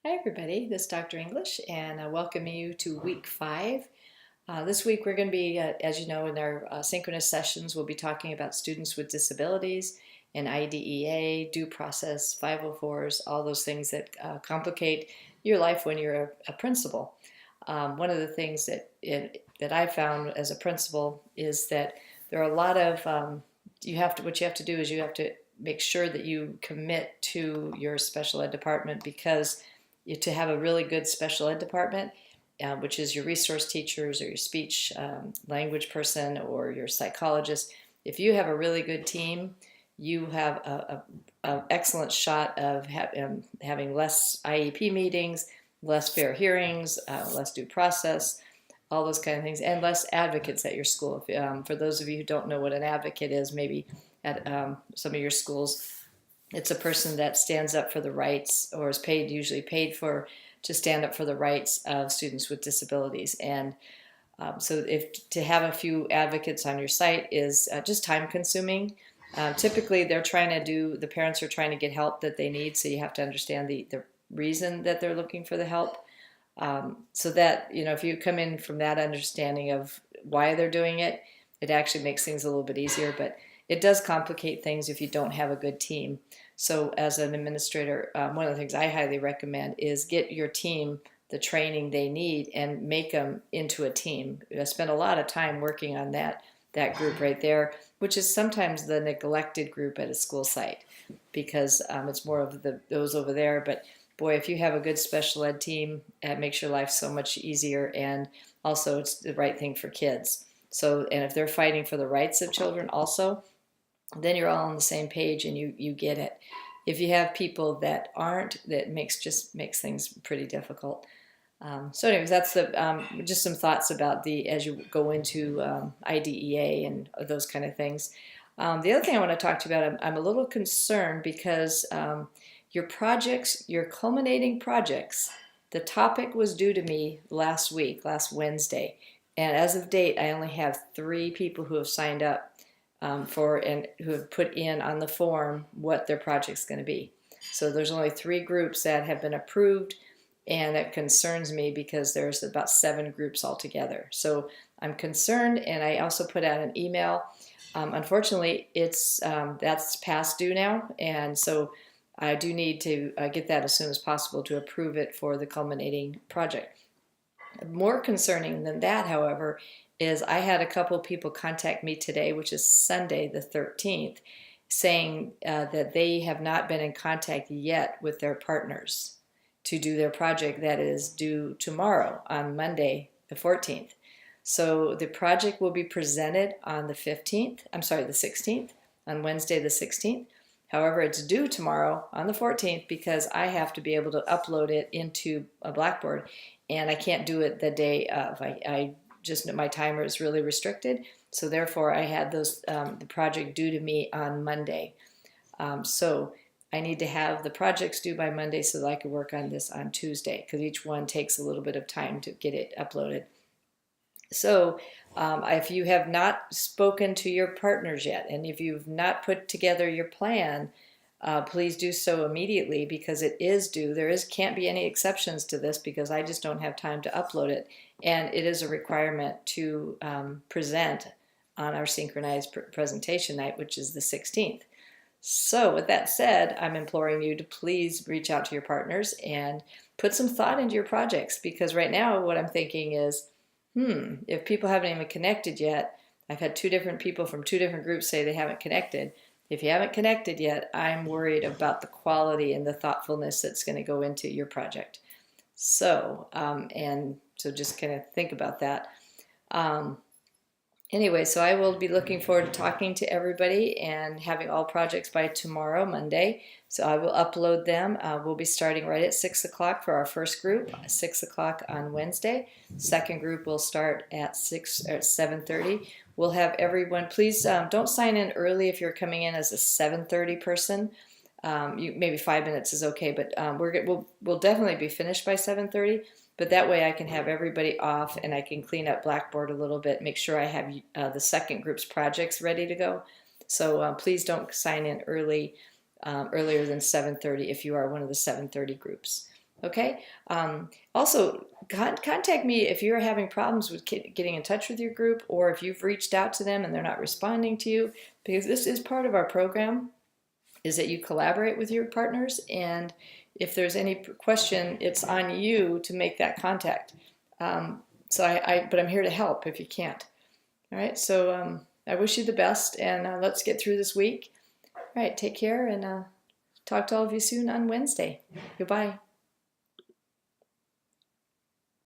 Hi everybody, this is Dr. English and I welcome you to week 5. This week we're going to be, as you know, in our synchronous sessions, we'll be talking about students with disabilities and IDEA, due process, 504s, all those things that complicate your life when you're a principal. One of the things that I found as a principal is that there are a lot of, what you have to do is you have to make sure that you commit to your special ed department, because to have a really good special ed department, which is your resource teachers or your speech language person or your psychologist, if you have a really good team, you have a excellent shot of having less IEP meetings, less fair hearings, less due process, all those kind of things, and less advocates at your school. For those of you who don't know what an advocate is, maybe at some of your schools, it's a person that stands up for the rights, or is paid, usually paid for, to stand up for the rights of students with disabilities. And so to have a few advocates on your site is just time consuming. Typically the parents are trying to get help that they need, so you have to understand the reason that they're looking for the help. So that, if you come in from that understanding of why they're doing it, it actually makes things a little bit easier, but it does complicate things if you don't have a good team. So as an administrator, one of the things I highly recommend is get your team the training they need and make them into a team. I spend a lot of time working on that group right there, which is sometimes the neglected group at a school site, because it's more of those over there. But boy, if you have a good special ed team, it makes your life so much easier, and also it's the right thing for kids. So, and if they're fighting for the rights of children also, then you're all on the same page and you get it. If you have people that aren't, that makes things pretty difficult. So anyways, that's just some thoughts about as you go into IDEA and those kind of things. The other thing I want to talk to you about, I'm a little concerned because your projects, your culminating projects, the topic was due to me last Wednesday. And as of date, I only have 3 people who have signed up and who have put in on the form what their project's going to be. So there's only 3 groups that have been approved, and that concerns me because there's about 7 groups altogether. So I'm concerned, and I also put out an email. Unfortunately, that's past due now, and so I do need to get that as soon as possible to approve it for the culminating project. More concerning than that, however, is I had a couple of people contact me today, which is Sunday the 13th, saying that they have not been in contact yet with their partners to do their project that is due tomorrow on Monday the 14th. So the project will be presented on the 16th, on Wednesday the 16th. However, it's due tomorrow on the 14th because I have to be able to upload it into a Blackboard, and I can't do it the day of. I just, my timer is really restricted, so therefore I had the project due to me on Monday. So I need to have the projects due by Monday so that I can work on this on Tuesday, because each one takes a little bit of time to get it uploaded. So if you have not spoken to your partners yet, and if you've not put together your plan, please do so immediately, because it is due. Can't be any exceptions to this, because I just don't have time to upload it, and it is a requirement to present on our synchronized presentation night, which is the 16th. So with that said, I'm imploring you to please reach out to your partners and put some thought into your projects, because right now what I'm thinking is, if people haven't even connected yet, I've had 2 different people from 2 different groups say they haven't connected. If you haven't connected yet, I'm worried about the quality and the thoughtfulness that's going to go into your project. So, so just kind of think about that. Anyway, so I will be looking forward to talking to everybody and having all projects by tomorrow, Monday. So I will upload them. We'll be starting right at 6 o'clock for our first group, 6 o'clock on Wednesday. Second group will start at 7:30. We'll have everyone, please don't sign in early if you're coming in as a 7:30 person. Maybe 5 minutes is okay, but we'll definitely be finished by 7:30. But that way I can have everybody off and I can clean up Blackboard a little bit, make sure I have the second group's projects ready to go. So please don't sign in earlier than 7:30 if you are one of the 7:30 groups. Okay. Also, contact me if you're having problems with getting in touch with your group, or if you've reached out to them and they're not responding to you, because this is part of our program, is that you collaborate with your partners, and if there's any question, it's on you to make that contact. But I'm here to help if you can't. All right, so I wish you the best, and let's get through this week. All right, take care, and talk to all of you soon on Wednesday. Goodbye.